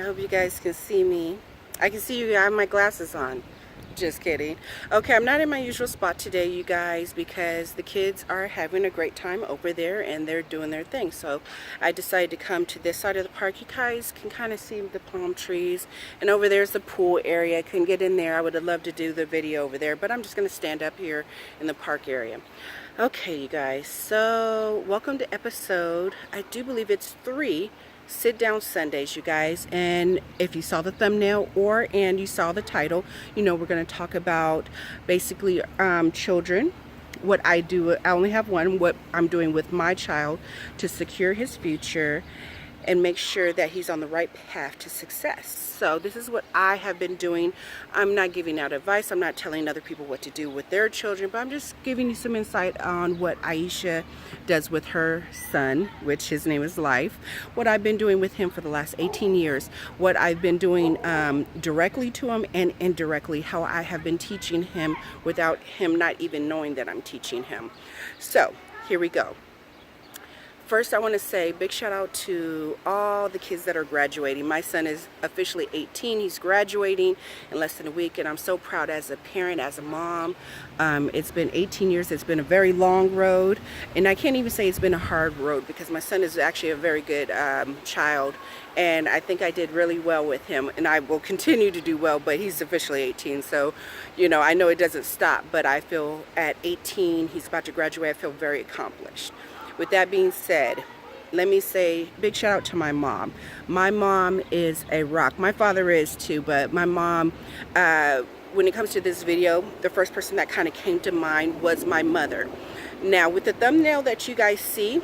I hope you guys can see me. I can see you. I have my glasses on. Just kidding. Okay, I'm not in my usual spot today, you guys, because the kids are having a great time over there and they're doing their thing. So I decided to come to this side of the park. You guys can kind of see the palm trees, and over there's the pool area. I couldn't get in there. I would have loved to do the video over there, but I'm just going to stand up here in the park area. Okay, you guys, so welcome to episode, I do believe it's 3 Sit Down Sundays, you guys. And if you saw the thumbnail and you saw the title, you know we're going to talk about basically children, what I do. I only have one, what I'm doing with my child to secure his future and make sure that he's on the right path to success. So this is what I have been doing. I'm not giving out advice. I'm not telling other people what to do with their children, but I'm just giving you some insight on what Aisha does with her son, which his name is Life, what I've been doing with him for the last 18 years, what I've been doing directly to him and indirectly, how I have been teaching him without him not even knowing that I'm teaching him. So here we go. First, I want to say big shout out to all the kids that are graduating. My son is officially 18. He's graduating in less than a week, and I'm so proud as a parent, as a mom. It's been 18 years. It's been a very long road, and I can't even say it's been a hard road because my son is actually a very good child, and I think I did really well with him, and I will continue to do well, but he's officially 18, so, you know, I know it doesn't stop, but I feel at 18, he's about to graduate, I feel very accomplished. With that being said, let me say big shout out to my mom. My mom is a rock. My father is too, but my mom, when it comes to this video, the first person that kind of came to mind was my mother. Now, with the thumbnail that you guys see,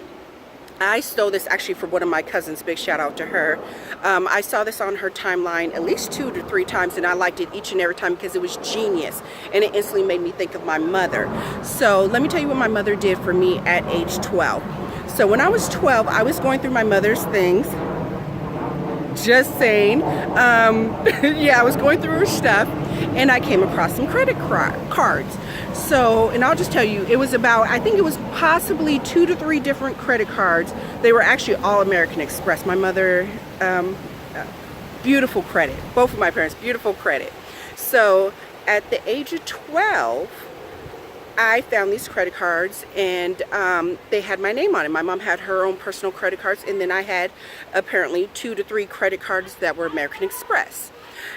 I stole this actually from one of my cousins. Big shout out to her. I saw this on her timeline at least 2 to 3 times, and I liked it each and every time because it was genius, and it instantly made me think of my mother. So let me tell you what my mother did for me at age 12. So when I was 12, I was going through my mother's things. Just saying. Yeah, I was going through her stuff, and I came across some credit cards. So, and I'll just tell you, it was about, I think it was possibly 2 to 3 different credit cards. They were actually all American Express. My mother, beautiful credit. Both of my parents, beautiful credit. So at the age of 12, I found these credit cards, and they had my name on it. My mom had her own personal credit cards, and then I had apparently 2 to 3 credit cards that were American Express.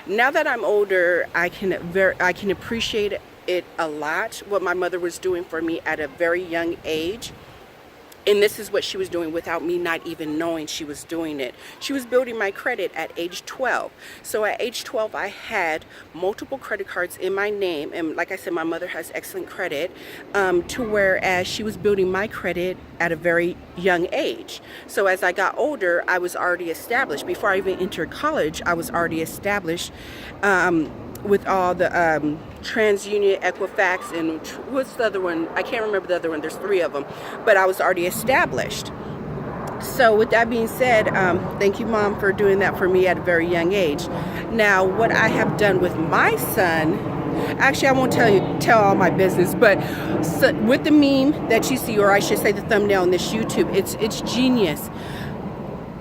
Now that I'm older, I can appreciate it a lot, what my mother was doing for me at a very young age. And this is what she was doing without me not even knowing she was doing it. She was building my credit at age 12. So at age 12, I had multiple credit cards in my name. And like I said, my mother has excellent credit, to whereas she was building my credit at a very young age. So as I got older, I was already established. Before I even entered college, I was already established with all the TransUnion, Equifax, and what's the other one? I can't remember the other one. There's 3 of them, but I was already established. So with that being said, thank you, Mom, for doing that for me at a very young age. Now, what I have done with my son, actually, I won't tell all my business, but so with the meme that you see, or I should say the thumbnail on this YouTube, it's genius.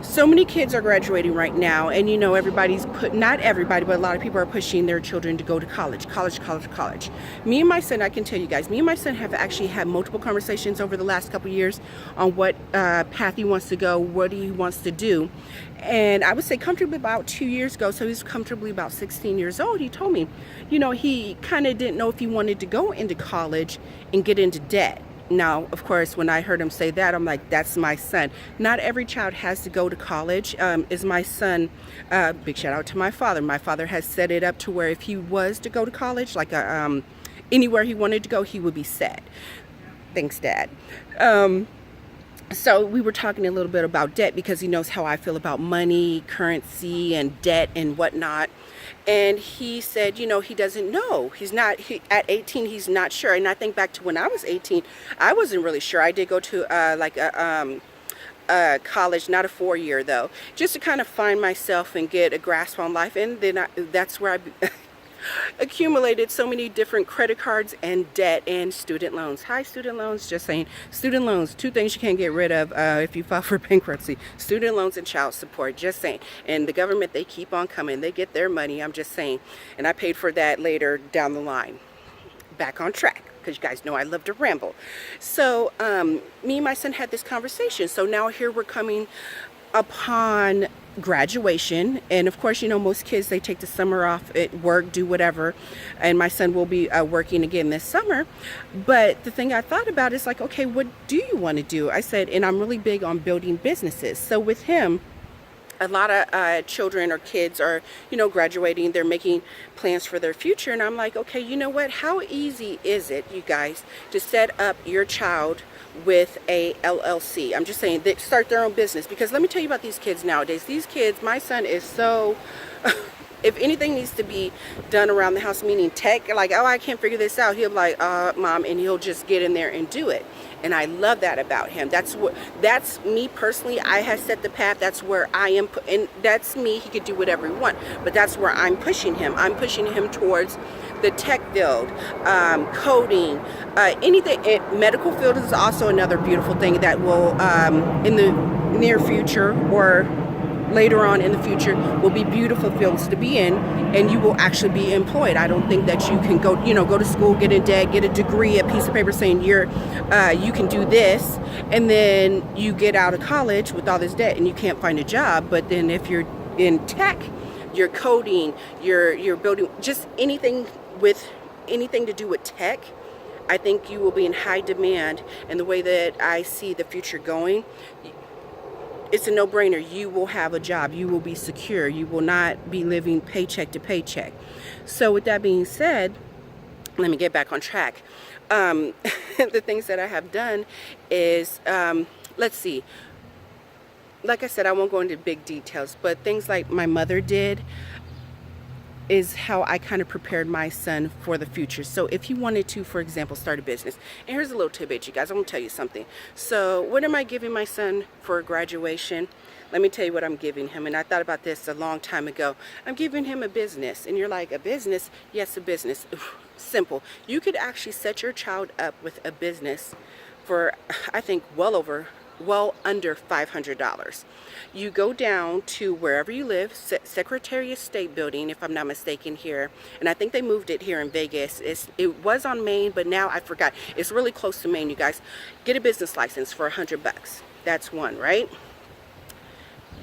So many kids are graduating right now, and you know, not everybody, but a lot of people are pushing their children to go to college. Me and my son, I can tell you guys, me and my son have actually had multiple conversations over the last couple years on what path he wants to go, what he wants to do. And I would say comfortably about 2 years ago, so he's comfortably about 16 years old, he told me, you know, he kind of didn't know if he wanted to go into college and get into debt. Now, of course, when I heard him say that, I'm like, that's my son. Not every child has to go to college. Is my son, big shout out to my father. My father has set it up to where if he was to go to college, like anywhere he wanted to go, he would be set. Thanks, Dad. So we were talking a little bit about debt because he knows how I feel about money, currency, and debt and whatnot. And he said, you know, he doesn't know. At 18, he's not sure. And I think back to when I was 18, I wasn't really sure. I did go to college, not a 4-year though, just to kind of find myself and get a grasp on life. And then that's where accumulated so many different credit cards and debt and student loans. Hi, student loans. Just saying, student loans, two things you can't get rid of if you file for bankruptcy: student loans and child support. Just saying. And the government, they keep on coming. They get their money. I'm just saying. And I paid for that later down the line. Back on track, because you guys know I love to ramble. So me and my son had this conversation. So now here we're coming upon graduation, and of course, you know, most kids, they take the summer off at work, do whatever, and my son will be working again this summer. But the thing I thought about is like, okay, what do you want to do? I said, and I'm really big on building businesses. So with him, a lot of children or kids are, you know, graduating, they're making plans for their future, and I'm like, okay, you know what, how easy is it, you guys, to set up your child with a LLC? I'm just saying, they start their own business. Because let me tell you about these kids nowadays. These kids, my son is so if anything needs to be done around the house, meaning tech, like, oh, I can't figure this out, he'll be like, mom, and he'll just get in there and do it. And I love that about him. That's me personally. I have set the path. That's where I am, and that's me. He could do whatever he wants, but that's where I'm pushing him. I'm pushing him towards the tech field, coding, anything. Medical field is also another beautiful thing that will, in the near future or later on in the future, will be beautiful fields to be in, and you will actually be employed. I don't think that you can go, you know, go to school, get in debt, get a degree, a piece of paper saying you can do this, and then you get out of college with all this debt and you can't find a job. But then if you're in tech, you're coding, you're building, just anything to do with tech, I think you will be in high demand. And the way that I see the future going, it's a no-brainer. You will have a job. You will be secure. You will not be living paycheck to paycheck. So with that being said, let me get back on track. The things that I have done is, let's see. Like I said, I won't go into big details, but things like my mother did is how I kind of prepared my son for the future. So if he wanted to, for example, start a business, and here's a little tidbit, you guys, I'm gonna tell you something. So what am I giving my son for graduation? Let me tell you what I'm giving him. And I thought about this a long time ago. I'm giving him a business. And you're like, a business? Yes, a business. Simple. You could actually set your child up with a business for, I think, well under $500. You go down to wherever you live, Secretary of State building, if I'm not mistaken, here, and I think they moved it here in Vegas. It was on Main, but now I forgot. It's really close to Main, you guys. Get a business license for $100. That's one, right?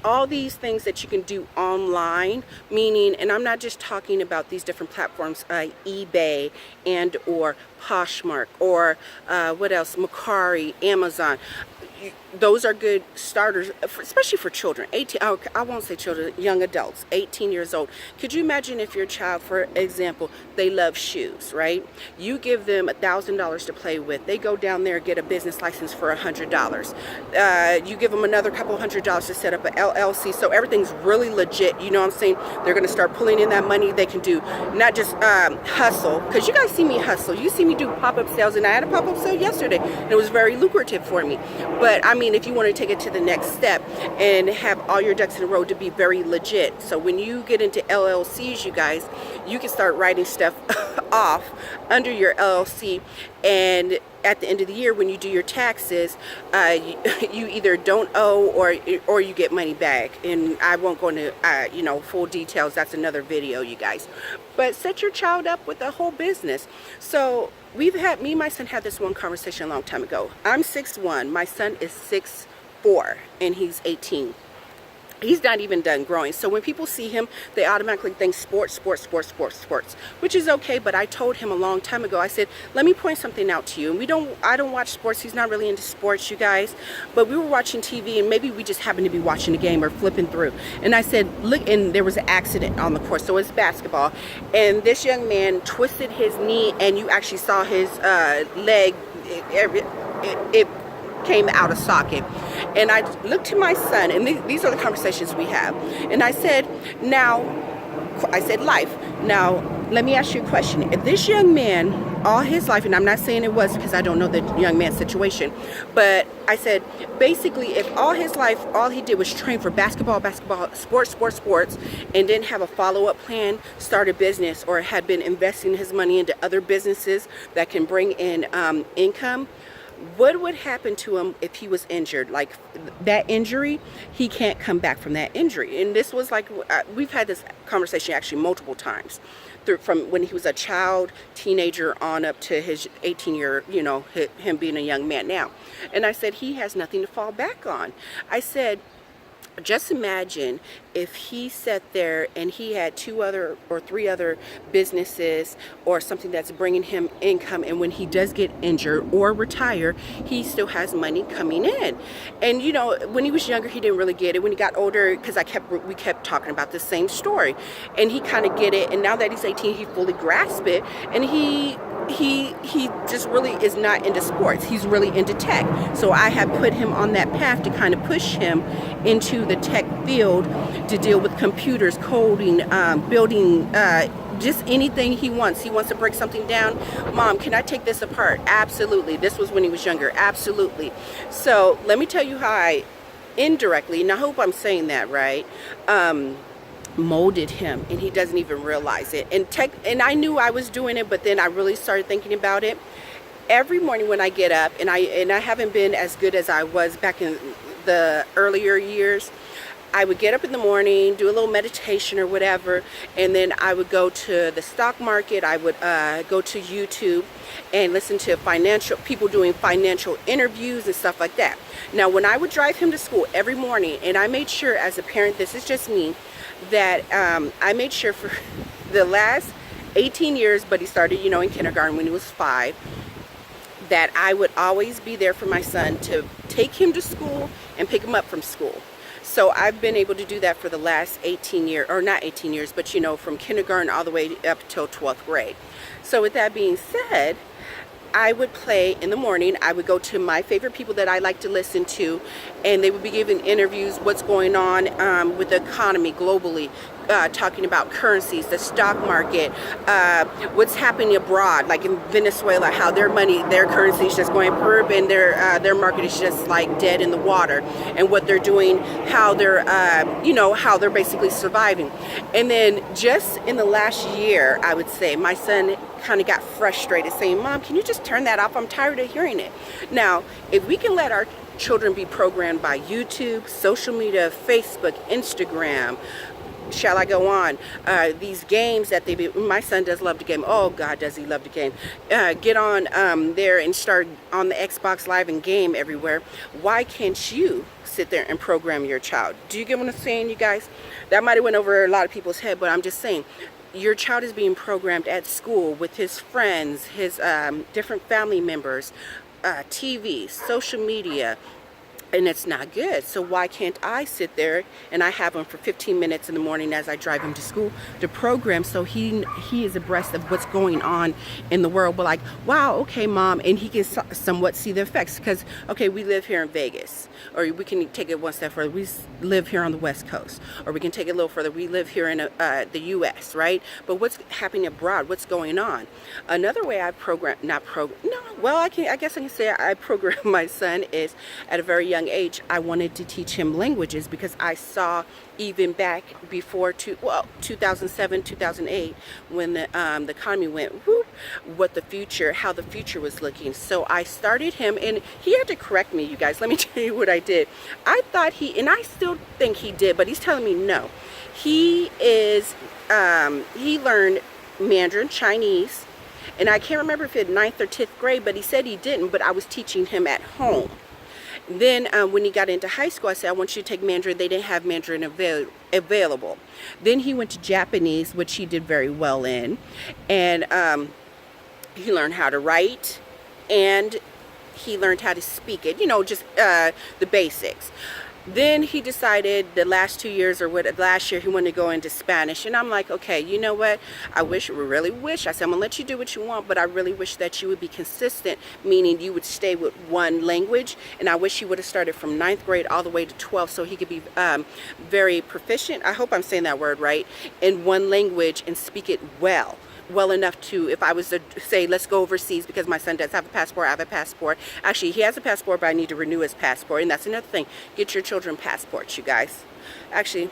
All these things that you can do online, meaning, and I'm not just talking about these different platforms, eBay and or Poshmark, or what else, Macari, Amazon. Those are good starters, especially for children. 18, I won't say children, young adults, 18 years old. Could you imagine if your child, for example, they love shoes, right? You give them $1,000 to play with. They go down there, get a business license for $100. You give them another couple $100 to set up an LLC. So everything's really legit. You know what I'm saying? They're going to start pulling in that money. They can do not just hustle, because you guys see me hustle. You see me do pop-up sales, and I had a pop-up sale yesterday, and it was very lucrative for me. But I mean, if you want to take it to the next step and have all your ducks in a row to be very legit. So when you get into LLCs, you guys, you can start writing stuff off under your LLC, and at the end of the year, when you do your taxes, you either don't owe or you get money back. And I won't go into full details. That's another video, you guys. But set your child up with the whole business. So me and my son had this one conversation a long time ago. I'm 6'1", my son is 6'4", and he's 18. He's not even done growing. So when people see him, they automatically think sports, which is okay. But I told him a long time ago, I said, let me point something out to you. And I don't watch sports. He's not really into sports, you guys. But we were watching TV, and maybe we just happened to be watching a game or flipping through. And I said, look, and there was an accident on the course. So it's basketball. And this young man twisted his knee, and you actually saw his leg, it came out of socket. And I looked to my son, and these are the conversations we have, and I said, now I said life. Now, let me ask you a question. If this young man, all his life, and I'm not saying it was because I don't know the young man's situation, but I said, basically, if all his life, all he did was train for basketball, sports, and didn't have a follow-up plan, start a business, or had been investing his money into other businesses that can bring in income, what would happen to him if he was injured? Like that injury, he can't come back from that injury. And this was like, we've had this conversation actually multiple times, from when he was a child, teenager, on up to his 18-year, him being a young man now. And I said, he has nothing to fall back on. I said, just imagine if he sat there and he had 2 other or 3 other businesses or something that's bringing him income, and when he does get injured or retire, he still has money coming in. And when he was younger, he didn't really get it. When he got older, because we kept talking about the same story, and he kind of get it. And now that he's 18, he fully grasped it, and he just really is not into sports. He's really into tech. So I have put him on that path to kind of push him into the tech field, to deal with computers, coding, building, just anything he wants. He wants to break something down. Mom, can I take this apart? Absolutely. This was when he was younger. Absolutely. So let me tell you how I indirectly, and I hope I'm saying that right, molded him, and he doesn't even realize it. And I knew I was doing it, but then I really started thinking about it. Every morning when I get up, and I haven't been as good as I was back in the earlier years, I would get up in the morning, do a little meditation or whatever, and then I would go to the stock market. I would go to YouTube and listen to people doing financial interviews and stuff like that. Now, when I would drive him to school every morning, and I made sure as a parent, this is just me, that I made sure for the last 18 years, but he started, in kindergarten when he was 5, that I would always be there for my son to take him to school and pick him up from school. So I've been able to do that for the last 18 years, or not 18 years, but from kindergarten all the way up till 12th grade. So with that being said, I would play in the morning. I would go to my favorite people that I like to listen to, and they would be giving interviews, what's going on with the economy globally, talking about currencies, the stock market, what's happening abroad, like in Venezuela, how their currency is just going perp, and their market is just like dead in the water, and what they're doing, how they're how they're basically surviving. And then just in the last year, I would say, my son kind of got frustrated, saying, Mom, can you just turn that off? I'm tired of hearing it. Now, if we can let our children be programmed by YouTube, social media, Facebook, Instagram, shall I go on, these games that my son does love to game. Oh God, does he love to game. Get on there and start on the Xbox Live and game everywhere. Why can't you sit there and program your child? Do you get what I'm saying, you guys? That might have went over a lot of people's head, but I'm just saying, your child is being programmed at school with his friends, his different family members, TV, social media, and it's not good. So why can't I sit there and I have him for 15 minutes in the morning as I drive him to school to program, so he is abreast of what's going on in the world. But like, wow, okay, Mom, and he can somewhat see the effects, because okay, we live here in Vegas, or we can take it one step further, we live here on the West Coast, or we can take it a little further, we live here in the US, right? But what's happening abroad, what's going on? Another way I I guess I can say I program my son is, at a very young age, I wanted to teach him languages, because I saw even back before 2007, 2008, when the economy went whoop, how the future was looking. So I started him, and he had to correct me, you guys. Let me tell you what I did. I thought and I still think he did, but he's telling me no. He learned Mandarin Chinese, and I can't remember if it 9th or 10th grade, but he said he didn't, but I was teaching him at home. Then when he got into high school, I said, I want you to take Mandarin. They didn't have Mandarin available. Then he went to Japanese, which he did very well in. And he learned how to write, and he learned how to speak it, just the basics. Then he decided the last 2 years or what, last year he wanted to go into Spanish. And I'm like, okay, you know what? I really wish, I said, I'm gonna let you do what you want, but I really wish that you would be consistent, meaning you would stay with one language. And I wish he would have started from 9th grade all the way to 12th so he could be very proficient, I hope I'm saying that word right, in one language and speak it well enough to, if I was to say, let's go overseas, because my son does have a passport, I have a passport. Actually, he has a passport, but I need to renew his passport. And that's another thing. Get your children passports, you guys. Actually,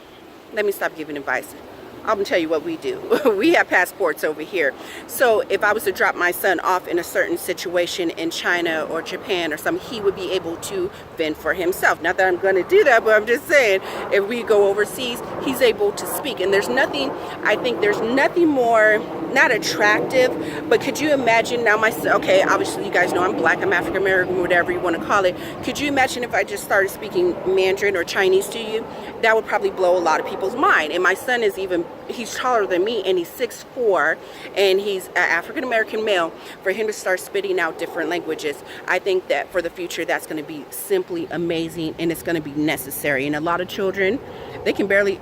let me stop giving advice. I'm gonna tell you what we do. We have passports over here. So if I was to drop my son off in a certain situation in China or Japan or something, he would be able to fend for himself. Not that I'm gonna do that, but I'm just saying, if we go overseas, he's able to speak. And there's nothing, I think there's nothing more, not attractive, but could you imagine now my son, okay, obviously you guys know I'm black, I'm African American, whatever you wanna call it. Could you imagine if I just started speaking Mandarin or Chinese to you? That would probably blow a lot of people's mind. And my son is even, he's taller than me, and he's 6'4", and he's an African-American male. For him to start spitting out different languages, I think that for the future, that's going to be simply amazing, and it's going to be necessary. And a lot of children, they can barely,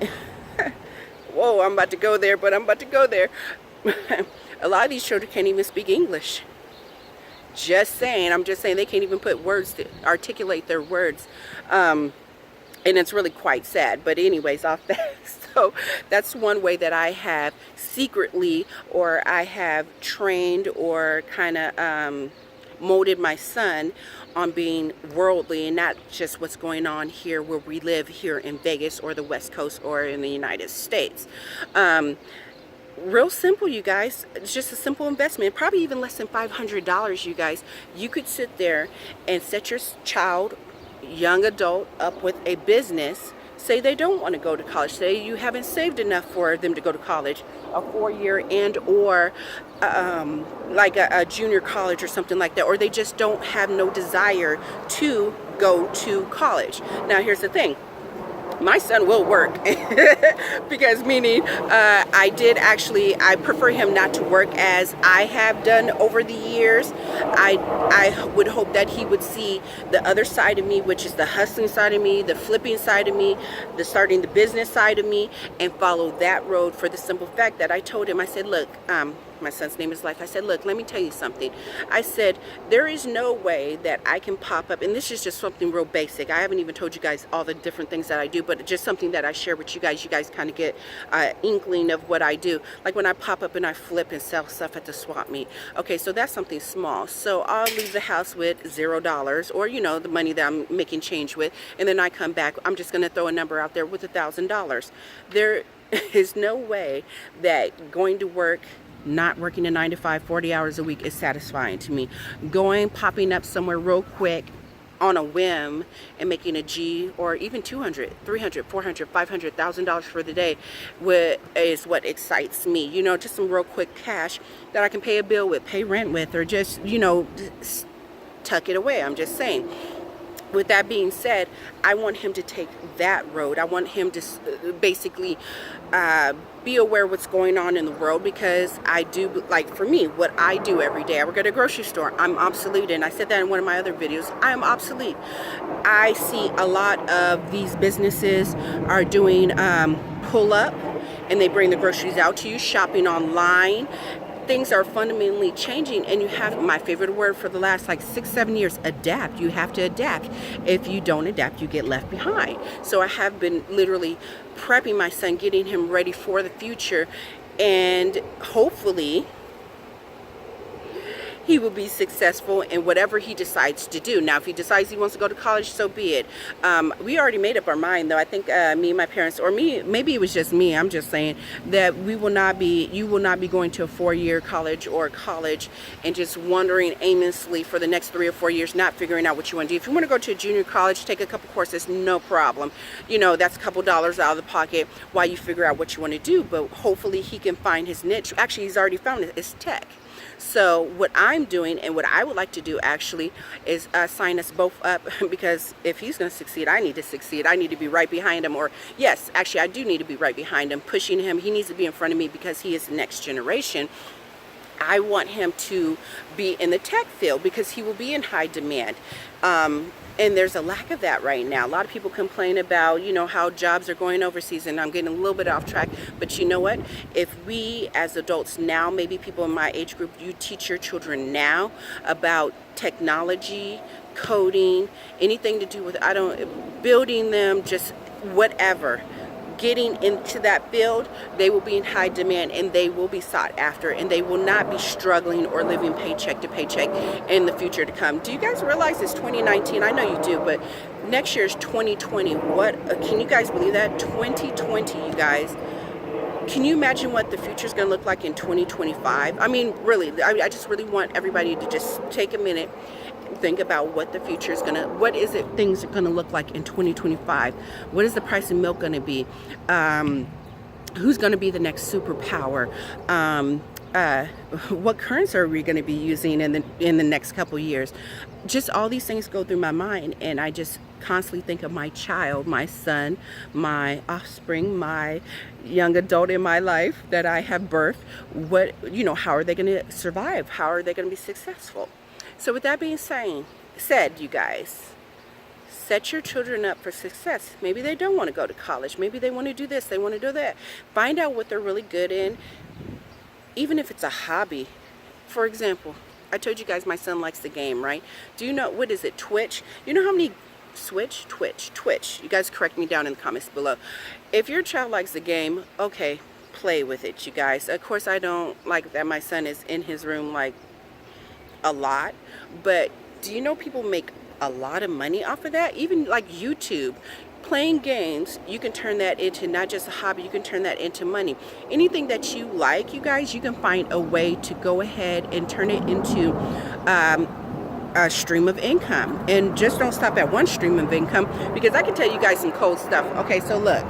whoa, I'm about to go there, but I'm about to go there. A lot of these children can't even speak English. Just saying, I'm just saying they can't even put words to articulate their words. And it's really quite sad. But anyways, off that. So that's one way that I have secretly, or I have trained or kind of molded my son on being worldly and not just what's going on here where we live here in Vegas or the West Coast or in the United States. Real simple, you guys. It's just a simple investment, probably even less than $500, you guys. You could sit there and set your child, young adult, up with a business. Say they don't want to go to college, say you haven't saved enough for them to go to college, a 4-year and or like a junior college or something like that, or they just don't have no desire to go to college. Now here's the thing, my son will work because meaning I prefer him not to work as I have done over the years. I would hope that he would see the other side of me, which is the hustling side of me, the flipping side of me, the starting the business side of me, and follow that road, for the simple fact that I told him, I said, look, my son's name is Life. I said, look, let me tell you something. I said, there is no way that I can pop up, and this is just something real basic. I haven't even told you guys all the different things that I do, but just something that I share with you guys. You guys kind of get an inkling of what I do. Like when I pop up and I flip and sell stuff at the swap meet. Okay, so that's something small. So I'll leave the house with $0, or, you know, the money that I'm making change with, and then I come back. I'm just going to throw a number out there with $1,000. There is no way that going to work, not working a 9 to 5, 40 hours a week is satisfying to me. Popping up somewhere real quick on a whim and making a G, or even $200, $300, $400, $500,000 for the day is what excites me. You know, just some real quick cash that I can pay a bill with, pay rent with, or just, you know, tuck it away. I'm just saying. With that being said, I want him to take that road. I want him to basically be aware of what's going on in the world, because I do, like for me, what I do every day. I work at a grocery store. I'm obsolete, and I said that in one of my other videos. I am obsolete. I see a lot of these businesses are doing pull up, and they bring the groceries out to you, shopping online. Things are fundamentally changing, and you have, my favorite word for the last like 6-7 years, adapt. You have to adapt. If you don't adapt, you get left behind. So I have been literally prepping my son, getting him ready for the future, and hopefully he will be successful in whatever he decides to do. Now, if he decides he wants to go to college, so be it. We already made up our mind, though. I think me and my parents, or me, maybe it was just me, I'm just saying, that you will not be going to a 4-year college or college and just wandering aimlessly for the next 3 or 4 years, not figuring out what you want to do. If you want to go to a junior college, take a couple courses, no problem. You know, that's a couple dollars out of the pocket while you figure out what you want to do. But hopefully he can find his niche. Actually, he's already found it. It's tech. So what I'm doing, and what I would like to do actually, is sign us both up, because if he's going to succeed, I need to succeed. I need to be right behind him, or yes, actually I do need to be right behind him, pushing him. He needs to be in front of me because he is the next generation. I want him to be in the tech field because he will be in high demand. And there's a lack of that right now. A lot of people complain about, you know, how jobs are going overseas, and I'm getting a little bit off track. But you know what? If we as adults now, maybe people in my age group, you teach your children now about technology, coding, anything to do with, building them, just whatever, getting into that field, they will be in high demand and they will be sought after, and they will not be struggling or living paycheck to paycheck in the future to come. Do you guys realize it's 2019? I know you do, but next year is 2020. Can you guys believe that? 2020, you guys. Can you imagine what the future is going to look like in 2025? I mean, really, I just really want everybody to just take a minute, think about what the future is going to, things are going to look like in 2025. What is the price of milk going to be? Who's going to be the next superpower? What currency are we going to be using in the next couple years? Just all these things go through my mind, and I just constantly think of my child, my son, my offspring, my young adult in my life that I have birthed. How are they going to survive? How are they going to be successful? So with that being said, you guys, set your children up for success. Maybe they don't want to go to college. Maybe they want to do this, they want to do that. Find out what they're really good in, even if it's a hobby. For example, I told you guys my son likes the game, right? Do you know, what is it, Twitch? You know how many, Twitch. You guys correct me down in the comments below. If your child likes the game, okay, play with it, you guys. Of course, I don't like that my son is in his room like a lot, but do you know people make a lot of money off of that? Even like YouTube, playing games, you can turn that into not just a hobby, you can turn that into money. Anything that you like, you guys, you can find a way to go ahead and turn it into a stream of income. And just don't stop at one stream of income, because I can tell you guys some cold stuff. Okay, so look,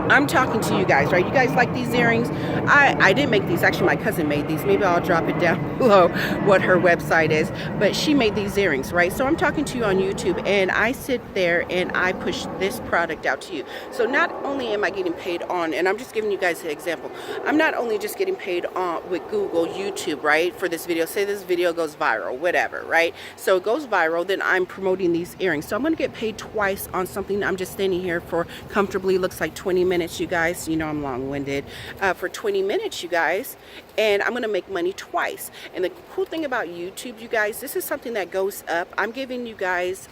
I'm talking to you guys, right? You guys like these earrings? I didn't make these. Actually, my cousin made these. Maybe I'll drop it down below what her website is. But she made these earrings, right? So I'm talking to you on YouTube, and I sit there and I push this product out to you. So not only am I getting paid on, and I'm just giving you guys an example, I'm not only just getting paid on with Google, YouTube, right? For this video, say this video goes viral, whatever, right? So it goes viral, then I'm promoting these earrings. So I'm going to get paid twice on something I'm just standing here for comfortably, looks like 20 minutes, you guys. You know I'm long-winded. For 20 minutes, you guys, and I'm gonna make money twice. And the cool thing about YouTube, you guys, this is something that goes up. I'm giving you guys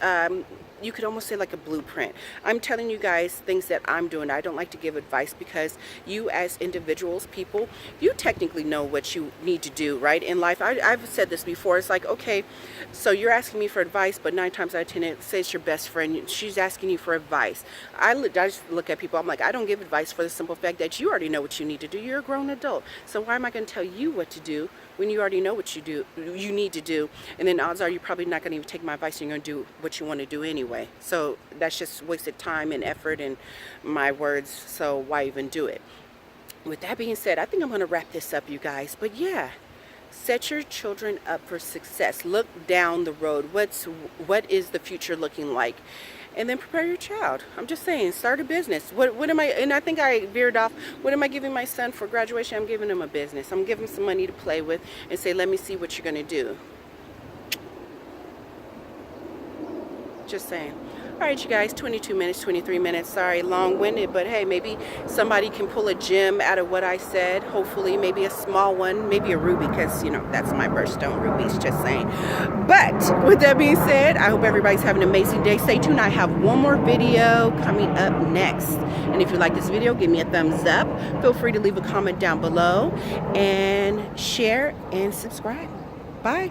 you could almost say like a blueprint. I'm telling you guys things that I'm doing. I don't like to give advice, because you as individuals, people, you technically know what you need to do, right, in life. I've said this before. It's like, okay, so you're asking me for advice, but 9 times out of 10, say it's your best friend, she's asking you for advice. I just look at people, I'm like, I don't give advice for the simple fact that you already know what you need to do. You're a grown adult. So why am I going to tell you what to do when you already know what you need to do? And then odds are you're probably not going to even take my advice, and you're going to do what you want to do anyway. So that's just wasted time and effort and my words, so why even do it? With that being said, I think I'm going to wrap this up, you guys. But yeah, set your children up for success. Look down the road. What is the future looking like? And then prepare your child. I'm just saying, start a business. What am I, and I think I veered off, what am I giving my son for graduation? I'm giving him a business. I'm giving him some money to play with and say, let me see what you're going to do. Just saying. All right, you guys, 22 minutes, 23 minutes. Sorry, long-winded, but hey, maybe somebody can pull a gem out of what I said. Hopefully, maybe a small one, maybe a ruby, because, you know, that's my birthstone rubies, just saying. But with that being said, I hope everybody's having an amazing day. Stay tuned. I have one more video coming up next. And if you like this video, give me a thumbs up. Feel free to leave a comment down below and share and subscribe. Bye.